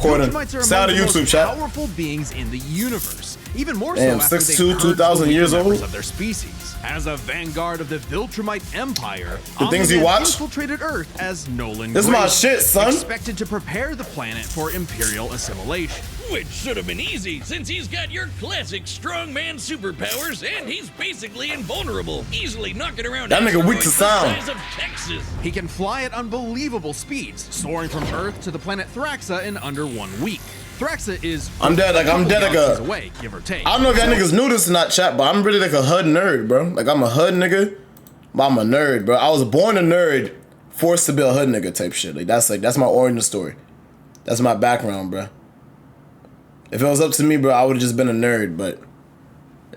recording. Viltrumites are Stay out among of the YouTube, most chat. powerful beings in the universe. Even more Damn, so after 6'2", they 2,000 years old? members of their species. As a vanguard of the Viltrumite Empire, The things you Omni-Man watch? infiltrated Earth as Nolan This is Great, my shit, son. expected to prepare the planet for Imperial assimilation. Which should have been easy, since he's got your classic strongman superpowers, and he's basically invulnerable, easily knocking around That nigga weak to asteroids the sound. size of Texas. He can fly at unbelievable speeds, soaring from Earth to the planet Thraxa in under 1 week. Thraxa is I'm dead like galaxies a. away, give or take. I don't know if y'all niggas knew this in that chat, but I'm really like a HUD nerd, bro. Like I'm a HUD nigga, but I'm a nerd, bro. I was born a nerd, forced to be a HUD nigga type shit. Like that's my origin story. That's my background, bro. If it was up to me, bro, I would have just been a nerd, but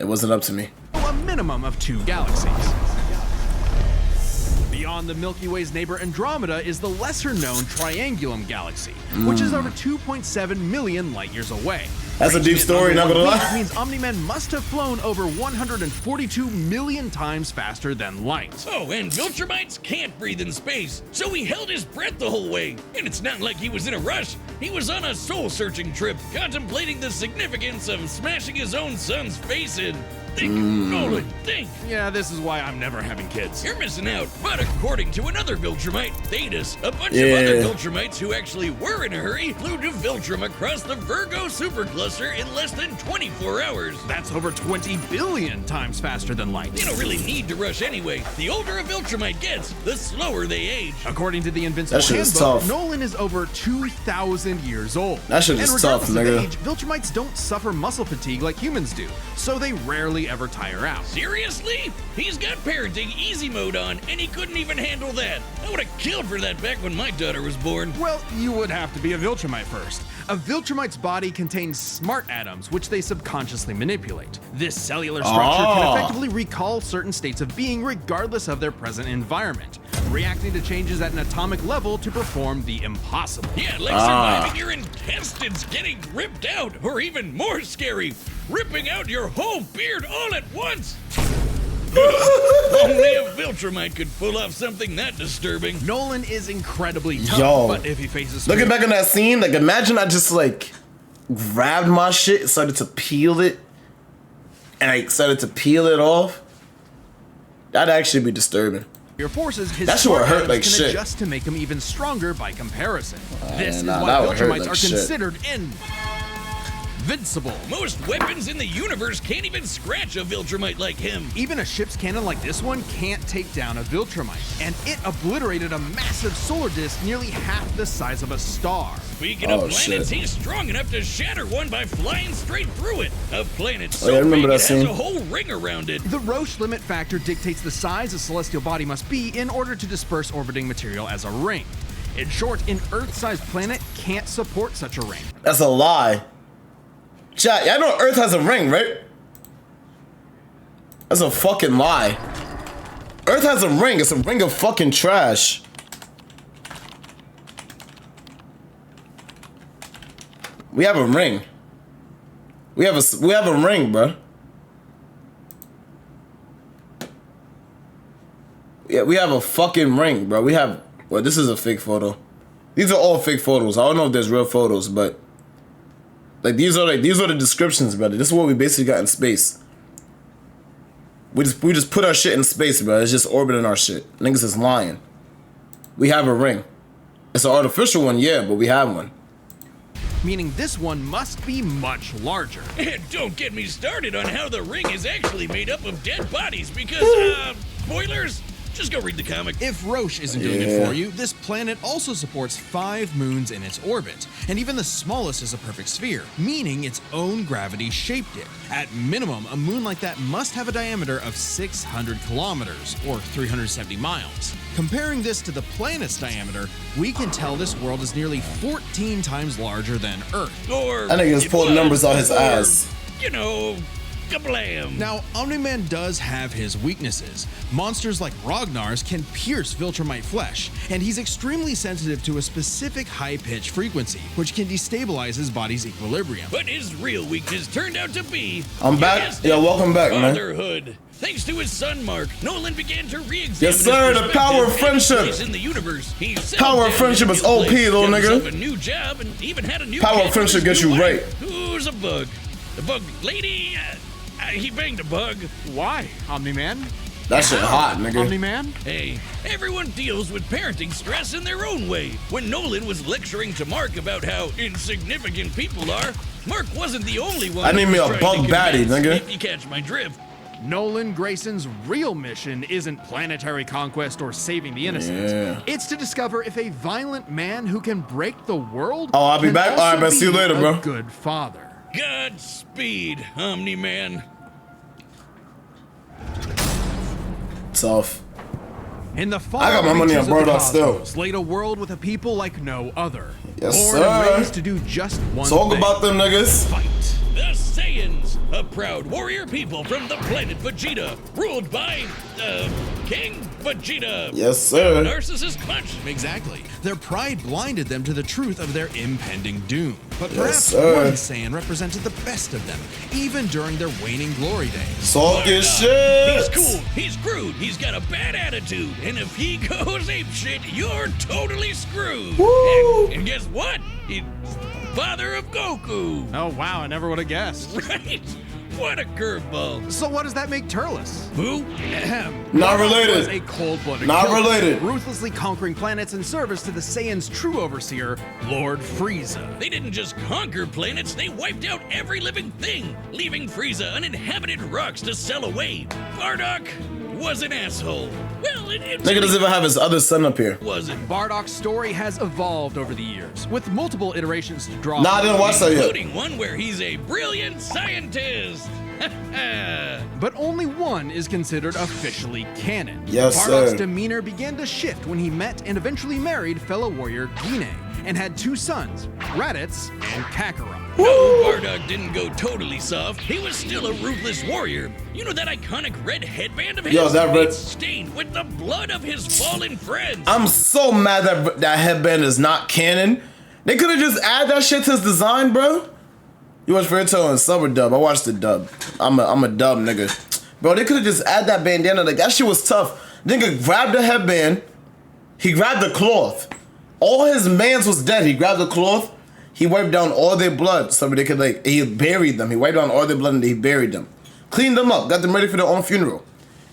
it wasn't up to me. A minimum of 2 galaxies. Beyond the Milky Way's neighbor Andromeda is the lesser-known Triangulum Galaxy, which is over 2.7 million light-years away. That's a deep story, not gonna lie. That means Omni-Man must have flown over 142 million times faster than light. Oh, and Viltrumites can't breathe in space, so he held his breath the whole way. And it's not like he was in a rush. He was on a soul-searching trip, contemplating the significance of smashing his own son's face in. Think, Nolan, think. Yeah, this is why I'm never having kids. You're missing out. But according to another Viltrumite, Thetis, a bunch of other Viltrumites who actually were in a hurry flew to Viltrum across the Virgo supercluster in less than 24 hours. That's over 20 billion times faster than light. You don't really need to rush anyway. The older a Viltrumite gets, the slower they age. According to the Invincible That shit is Handbook, tough. Nolan is over 2,000 years old. That shit is tough, And regardless nigga. of age, Viltrumites don't suffer muscle fatigue like humans do, so they rarely ever tire out. Seriously? He's got parenting easy mode on, and he couldn't even handle that. I would have killed for that back when my daughter was born. Well, you would have to be a Viltrumite first. A Viltrumite's body contains smart atoms, which they subconsciously manipulate. This cellular structure can effectively recall certain states of being regardless of their present environment, reacting to changes at an atomic level to perform the impossible. Yeah, like surviving your intestines getting ripped out, or even more scary, ripping out your whole beard all at once. Only a Viltrumite could pull off something that disturbing. Nolan is incredibly tough, Yo. but if he faces Looking back on that scene, like imagine I just like grabbed my shit, started to peel it, and I started to peel it off. That'd actually be disturbing. your forces, his That shit would smart hurt atoms like can shit. adjust to make him even stronger by comparison. This is nah, why that would hurt Viltrumites like are shit. considered invincible. Most weapons in the universe can't even scratch a Viltrumite like him. Even a ship's cannon like this one can't take down a Viltrumite, and it obliterated a massive solar disk nearly half the size of a star. Speaking of planets, shit. he's strong enough to shatter one by flying straight through it. A planet so yeah, I remember big that it has scene. a whole ring around it. The Roche limit factor dictates the size a celestial body must be in order to disperse orbiting material as a ring. In short, an Earth-sized planet can't support such a ring. That's a lie. Chat, y'all know Earth has a ring, right? That's a fucking lie. Earth has a ring. It's a ring of fucking trash. We have a ring. We have a ring, bro. Yeah, we have a fucking ring, bro. We have. Well, this is a fake photo. These are all fake photos. I don't know if there's real photos, but like these are the descriptions, brother. This is what we basically got in space. We just put our shit in space, bro. It's just orbiting our shit. Niggas is lying. We have a ring. It's an artificial one, yeah, but we have one. Meaning this one must be much larger. And don't get me started on how the ring is actually made up of dead bodies because, spoilers? Just go read the comic. If Roche isn't doing it for you, this planet also supports 5 moons in its orbit, and even the smallest is a perfect sphere, meaning its own gravity shaped it. At minimum, a moon like that must have a diameter of 600 kilometers, or 370 miles. Comparing this to the planet's diameter, we can tell this world is nearly 14 times larger than Earth. Or I think he's it pulling was numbers out his before, ass. You know, kablam. Now, Omni-Man does have his weaknesses. Monsters like Ragnar's can pierce Viltrumite flesh, and he's extremely sensitive to a specific high-pitched frequency, which can destabilize his body's equilibrium. But his real weakness turned out to be... I'm back. guessed Yo, it, welcome back, man. fatherhood. Thanks to his son Mark, Nolan began to re-examine Yes, sir, his the power of perspective and his friendship. place in the universe. He settled Power of down friendship in a is new OP, place, little got nigga. himself a new job, and even had a new Power of kid with friendship his gets new you wife, raped. Who's a bug? The bug lady? He banged a bug. Why, Omni-Man? That shit hot, nigga. Omni-Man? Hey, everyone deals with parenting stress in their own way. When Nolan was lecturing to Mark about how insignificant people are, Mark wasn't the only one. I need who me was a trying to bug baddie, convince, nigga. If you catch my drift. Nolan Grayson's real mission isn't planetary conquest or saving the innocent. Yeah. It's to discover if a violent man who can break the world Oh, I'll be can back. also All right, bet. See you be later, a bro. good father. Godspeed, Omni-Man. Tough. In the far I got my money reaches on of the Bardock still. cosmos laid a world with a people like no other. Yes, born and sir. raised to do just one Talk thing. about them niggas. Fight. The Saiyans, a proud warrior people from the planet Vegeta, ruled by, King Vegeta. Yes, sir. Narcissist much. Exactly. Their pride blinded them to the truth of their impending doom. But Yes, perhaps sir. one Saiyan represented the best of them, even during their waning glory days. Talking He's shit. cool, he's crude, he's got a bad attitude, and if he goes apeshit, you're totally screwed. Woo. And guess what? He's father of Goku. Oh wow, I never would have guessed. Right? What a curveball. So what does that make Turles? Who? Not Was related. a cold-blooded Not killer, related. ruthlessly conquering planets in service to the Saiyans' true overseer, Lord Frieza. They didn't just conquer planets, they wiped out every living thing, leaving Frieza uninhabited rocks to sell away. Bardock was an asshole. Well, it Nigga doesn't even have his other son up here. wasn't. Bardock's story has evolved over the years, with multiple iterations to draw. Nah, I didn't watch that yet. Including one where he's a brilliant scientist. But only one is considered officially canon. Yes, Bardock's sir. demeanor began to shift when he met and eventually married fellow warrior Gine, and had two sons, Raditz and Kakarot. No, Bardock didn't go totally soft. He was still a ruthless warrior. You know that iconic red headband of his? Yo, that red- It's stained with the blood of his fallen friends. I'm so mad that that headband is not canon. They could have just added that shit to his design, bro. You watch Fairytale and Summer dub. I watched the dub. I'm a dub nigga. Bro, they could have just added that bandana. Like, that shit was tough. Nigga grabbed the headband. He grabbed the cloth. All his mans was dead. He grabbed the cloth. He wiped down all their blood so they could, like, he buried them. He wiped down all their blood and he buried them. Cleaned them up. Got them ready for their own funeral.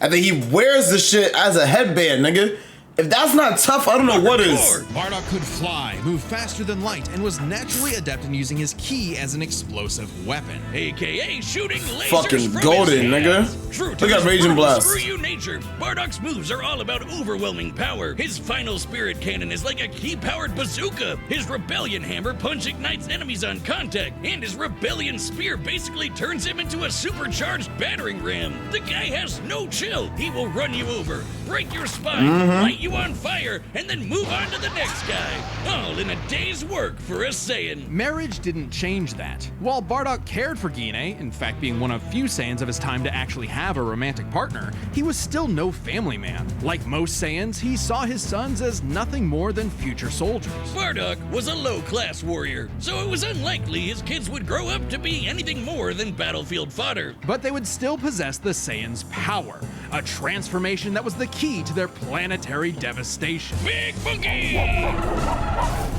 And then he wears the shit as a headband, nigga. If that's not tough, I don't know what is. Bardock could fly, move faster than light, and was naturally adept in using his ki as an explosive weapon. AKA shooting lasers Fucking from golden, his nigga. hands. True to Look at his Raging brutal Blast. Screw you nature, Bardock's moves are all about overwhelming power. His final spirit cannon is like a ki-powered bazooka. His rebellion hammer punch ignites enemies on contact, and his rebellion spear basically turns him into a supercharged battering ram. The guy has no chill. He will run you over, break your spine, light you on fire, and then move on to the next guy. All in a day's work for a Saiyan. Marriage didn't change that. While Bardock cared for Gine, in fact being one of few Saiyans of his time to actually have a romantic partner, he was still no family man. Like most Saiyans, he saw his sons as nothing more than future soldiers. Bardock was a low-class warrior, so it was unlikely his kids would grow up to be anything more than battlefield fodder. But they would still possess the Saiyans' power, a transformation that was the key to their planetary devastation. Big Funky!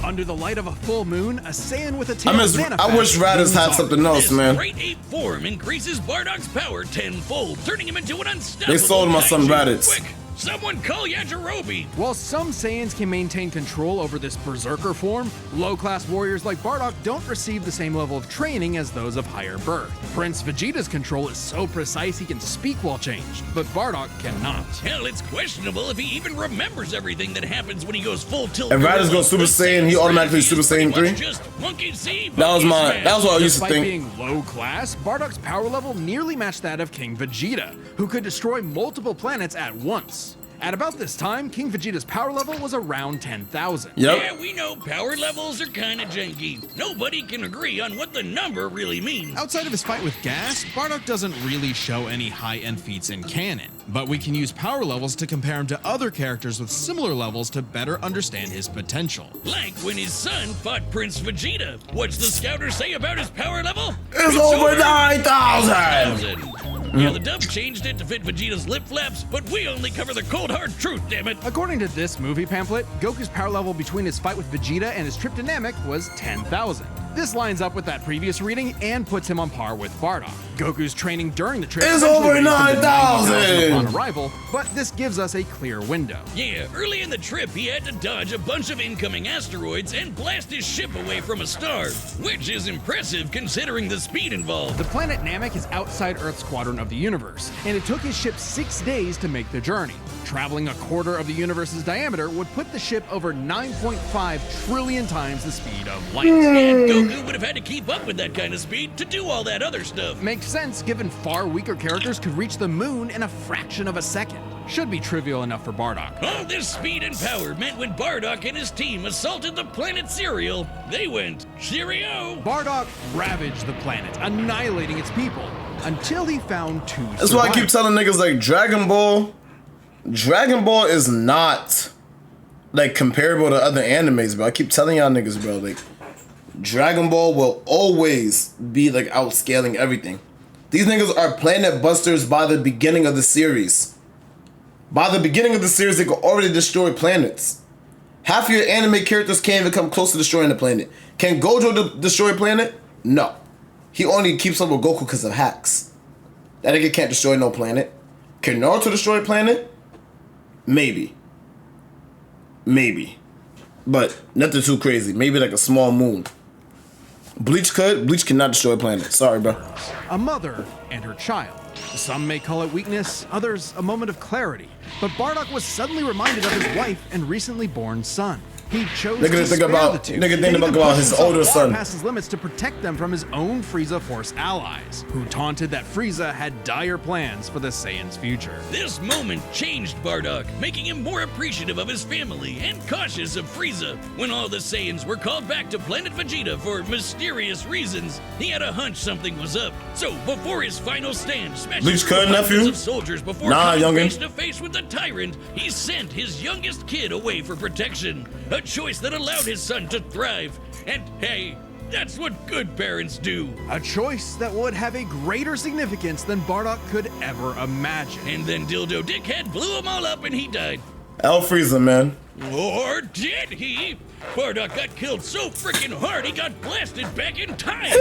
Under the light of a full moon, a Saiyan with a I tail wish manifests Raditz looms had on. something else, This man. great ape form increases Bardock's power tenfold, turning him into an unstoppable They sold my son kaiju. Raditz. Quick, someone call Yajirobe! While some Saiyans can maintain control over this berserker form, low-class warriors like Bardock don't receive the same level of training as those of higher birth. Prince Vegeta's control is so precise he can speak while changed, but Bardock cannot. Hell, it's questionable if he even remembers everything that happens when he goes full tilt. If Raditz gorilla. goes Super The Saiyan, he Saiyan automatically strategy Super is Saiyan pretty 3? much Just monkey see, That was monkey that was what I used to Despite think. being low-class, Bardock's power level nearly matched that of King Vegeta, who could destroy multiple planets at once. At about this time, King Vegeta's power level was around 10,000. Yep. Yeah, we know power levels are kinda janky. Nobody can agree on what the number really means. Outside of his fight with Gas, Bardock doesn't really show any high-end feats in canon, but we can use power levels to compare him to other characters with similar levels to better understand his potential. Like when his son fought Prince Vegeta. What's the scouter say about his power level? It's over 9,000. 9,000. Yeah, the dub changed it to fit Vegeta's lip flaps, but we only cover the cold hard truth, damn it. According to this movie pamphlet, Goku's power level between his fight with Vegeta and his trip to Namek was 10,000. This lines up with that previous reading and puts him on par with Bardock. Goku's training during the trip It's eventually over raised him to 9,000 upon arrival, but this gives us a clear window. Yeah, early in the trip, he had to dodge a bunch of incoming asteroids and blast his ship away from a star, which is impressive considering the speed involved. The planet Namek is outside Earth's quadrant of the universe, and it took his ship 6 days to make the journey. Traveling a quarter of the universe's diameter would put the ship over 9.5 trillion times the speed of light. And Goku would have had to keep up with that kind of speed to do all that other stuff. Makes sense given far weaker characters could reach the moon in a fraction of a second. Should be trivial enough for Bardock. All this speed and power meant when Bardock and his team assaulted the planet Cereal, they went, cheerio! Bardock ravaged the planet, annihilating its people, until he found two That's why I keep telling niggas like Dragon Ball is not like comparable to other animes, bro. I keep telling y'all niggas, bro, like Dragon Ball will always be like outscaling everything. These niggas are planet busters by the beginning of the series. By the beginning of the series, they could already destroy planets. Half of your anime characters can't even come close to destroying the planet. Can Gojo destroy a planet? No. He only keeps up with Goku because of hacks. That nigga can't destroy no planet. Can Naruto destroy a planet? Maybe. But nothing too crazy. Maybe like a small moon. Bleach could. Bleach cannot destroy a planet. Sorry, bro. A mother and her child. Some may call it weakness, others a moment of clarity. But Bardock was suddenly reminded of his wife and recently born son. He chose to spare the two. Nigga think about his older son. Past his limits to protect them from his own Frieza Force allies, who taunted that Frieza had dire plans for the Saiyans' future. This moment changed Bardock, making him more appreciative of his family and cautious of Frieza. When all the Saiyans were called back to planet Vegeta for mysterious reasons, he had a hunch something was up. So before his final stand, smashing hundreds of soldiers before coming face to face with the tyrant, he sent his youngest kid away for protection. A choice that allowed his son to thrive. And hey, that's what good parents do. A choice that would have a greater significance than Bardock could ever imagine. And then Dildo Dickhead blew them all up and he died. El Frieza, man. Or did he? Bardock got killed so freaking hard he got blasted back in time.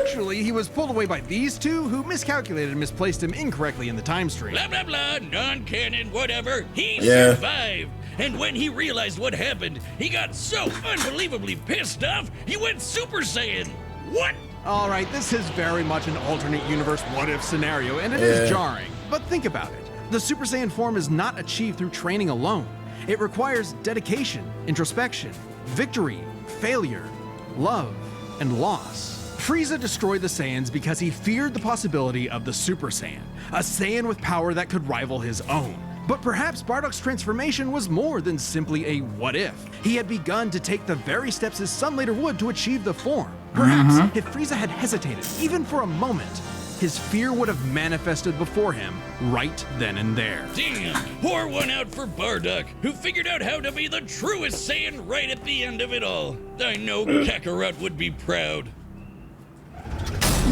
Actually, he was pulled away by these two who miscalculated and misplaced him incorrectly in the time stream. Blah, blah, blah, non-canon, whatever. He survived. And when he realized what happened, he got so unbelievably pissed off, he went Super Saiyan. What? All right, this is very much an alternate universe what-if scenario, and it is jarring. But think about it. The Super Saiyan form is not achieved through training alone. It requires dedication, introspection, victory, failure, love, and loss. Frieza destroyed the Saiyans because he feared the possibility of the Super Saiyan, a Saiyan with power that could rival his own. But perhaps Bardock's transformation was more than simply a what-if. He had begun to take the very steps his son later would to achieve the form. Perhaps if Frieza had hesitated, even for a moment, his fear would have manifested before him right then and there. Damn, pour one out for Bardock, who figured out how to be the truest Saiyan right at the end of it all. I know Kakarot would be proud.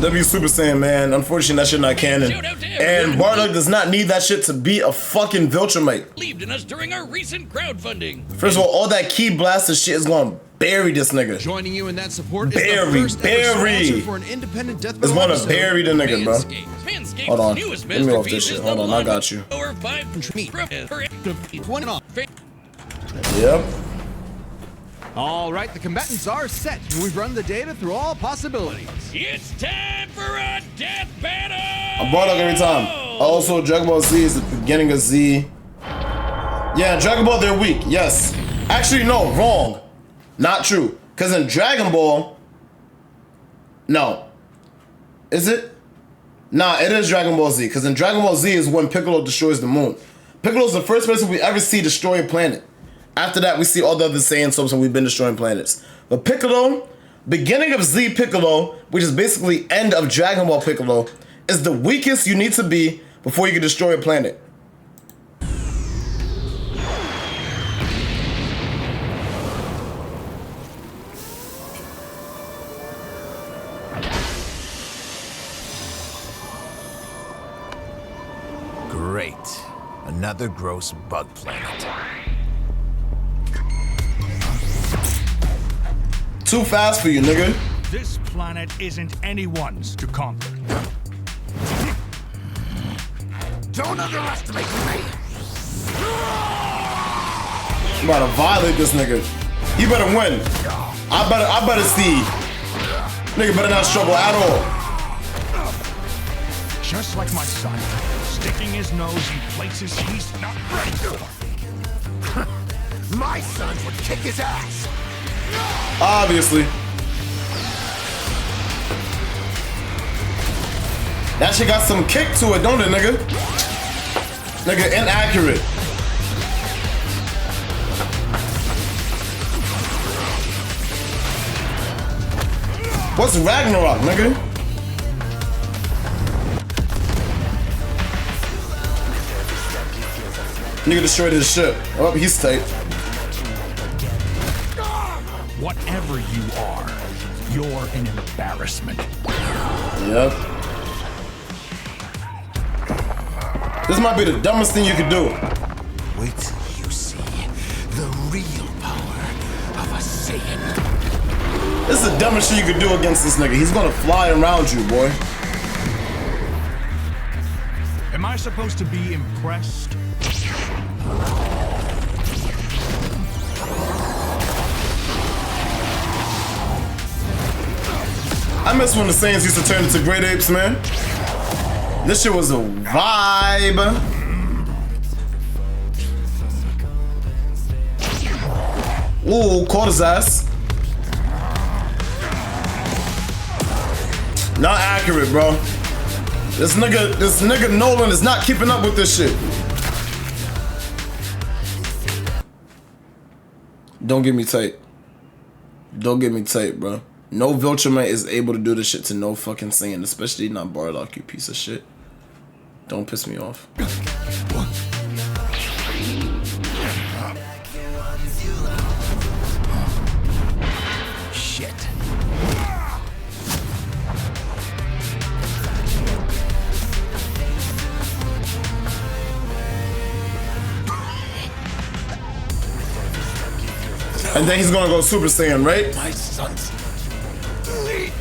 W Super Saiyan, man. Unfortunately, that shit not canon. And Bardock does not need that shit to be a fucking Viltrumite. Believed in us during our recent crowdfunding. First of all that Ki Blaster shit is gonna bury this nigga. Joining you in that support is the first ever sponsor for an independent death metal episode. It's gonna bury the nigga, bro. Hold on. Let me off this shit. Hold on, I got you. Yep. All right, the combatants are set. We've run the data through all possibilities. It's time for a death battle! I brought up every time. Also, Dragon Ball Z is the beginning of Z. Yeah, Dragon Ball, they're weak. Yes. Actually, no, wrong. Not true. Because in Dragon Ball... No. Is it? Nah, it is Dragon Ball Z. Because in Dragon Ball Z is when Piccolo destroys the moon. Piccolo's the first person we ever see destroy a planet. After that, we see all the other Saiyan subs and we've been destroying planets. But Piccolo, beginning of Z Piccolo, which is basically end of Dragon Ball Piccolo, is the weakest you need to be before you can destroy a planet. another gross bug planet. Too fast for you, nigga. This planet isn't anyone's to conquer. Don't underestimate me! I'm about to violate this nigga. He better win. I better see. Nigga better not struggle at all. Just like my son, sticking his nose in places he's not ready for. My sons would kick his ass! Obviously. That shit got some kick to it, don't it, nigga? Nigga, inaccurate. What's Ragnarok, nigga? Nigga destroyed his ship. Oh, he's tight. Whatever you are, you're an embarrassment. Yep. This might be the dumbest thing you could do. Wait till you see the real power of a Saiyan. This is the dumbest shit you could do against this nigga. He's gonna fly around you, boy. Am I supposed to be impressed? I miss when the Saiyans used to turn into great apes, man. This shit was a vibe. Ooh, caught his ass. Not accurate, bro. This nigga Nolan is not keeping up with this shit. Don't get me tight. Don't get me tight, bro. No Viltruman is able to do this shit to no fucking Saiyan, especially not Bardock, you piece of shit. Don't piss me off. Shit. And then he's gonna go Super Saiyan, right? My sons.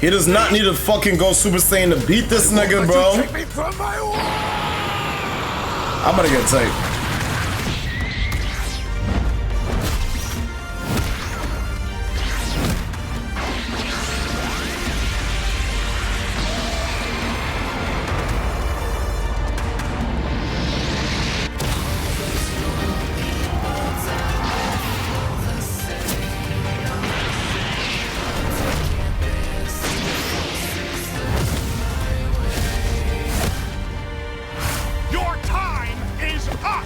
He does not need to fucking go Super Saiyan to beat this nigga, bro. Take me from my war. I'm gonna get tight. Your time is up!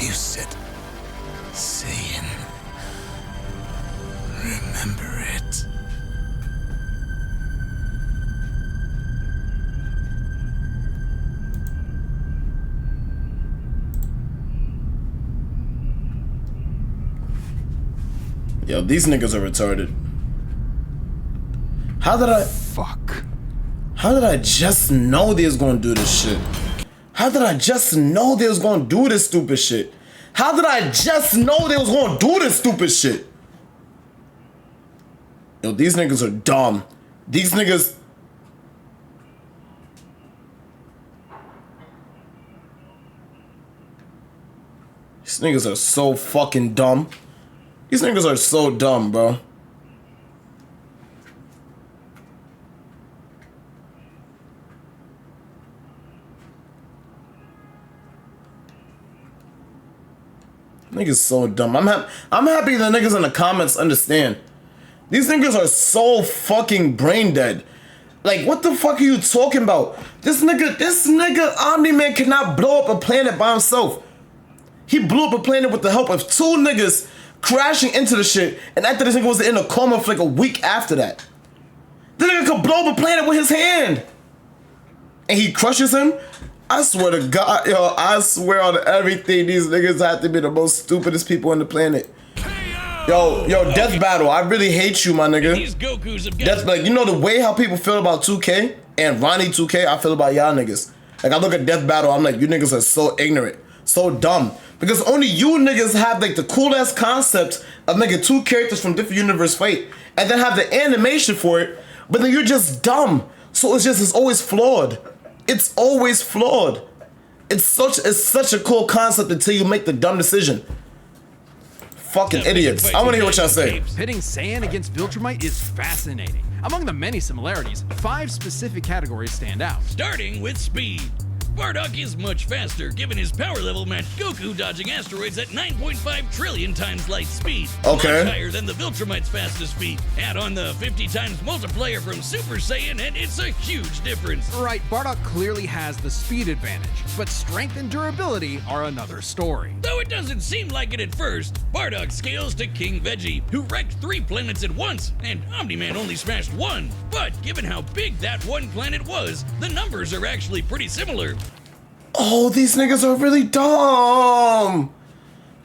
You said Saiyan. Remember it. Yo, these niggas are retarded. How did I just know they was gonna do this shit? How did I just know they was gonna do this stupid shit? How did I just know they was gonna do this stupid shit? Yo, these niggas are dumb. These niggas... These niggas are so fucking dumb. These niggas are so dumb, bro. Niggas so dumb. I'm happy the niggas in the comments understand. These niggas are so fucking brain dead. Like, what the fuck are you talking about? This nigga Omni-Man cannot blow up a planet by himself. He blew up a planet with the help of two niggas crashing into the shit, and after this nigga was in a coma for like a week after that. The nigga could blow up a planet with his hand. And he crushes him? I swear to God, yo, I swear on everything, these niggas have to be the most stupidest people on the planet. KO! Yo, Death Battle, I really hate you, my nigga. These Gokus have got That's like, you know the way how people feel about 2K and Ronnie 2K, I feel about y'all niggas. Like I look at Death Battle, I'm like, you niggas are so ignorant, so dumb. Because only you niggas have like the cool ass concept of making 2 characters from different universe fight and then have the animation for it, but then you're just dumb. So it's always flawed. It's always flawed. It's such a cool concept until you make the dumb decision. Fucking idiots. I want to hear what y'all say. Pitting Saiyan against Viltrumite is fascinating. Among the many similarities, 5 specific categories stand out. Starting with speed. Bardock is much faster, given his power level matched Goku dodging asteroids at 9.5 trillion times light speed. Okay. Much higher than the Viltrumite's fastest speed. Add on the 50 times multiplier from Super Saiyan, and it's a huge difference. Right, Bardock clearly has the speed advantage, but strength and durability are another story. Though it doesn't seem like it at first, Bardock scales to King Veggie, who wrecked 3 planets at once, and Omni-Man only smashed 1. But given how big that one planet was, the numbers are actually pretty similar. Oh, these niggas are really dumb.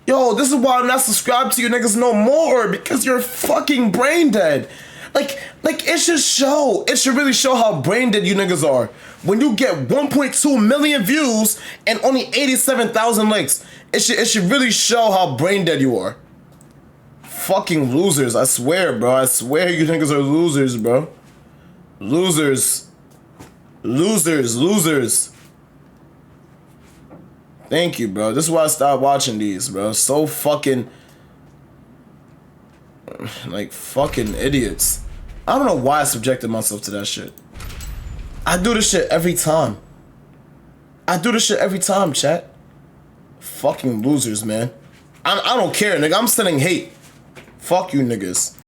Yo, this is why I'm not subscribed to you niggas no more, because you're fucking brain dead. Like it should really show how brain dead you niggas are. When you get 1.2 million views and only 87,000 likes, it should really show how brain dead you are. Fucking losers, I swear, bro. I swear you niggas are losers, bro. Losers. Losers. Thank you, bro. This is why I stopped watching these, bro. So fucking... like, fucking idiots. I don't know why I subjected myself to that shit. I do this shit every time. Chat. Fucking losers, man. I don't care, nigga. I'm sending hate. Fuck you, niggas.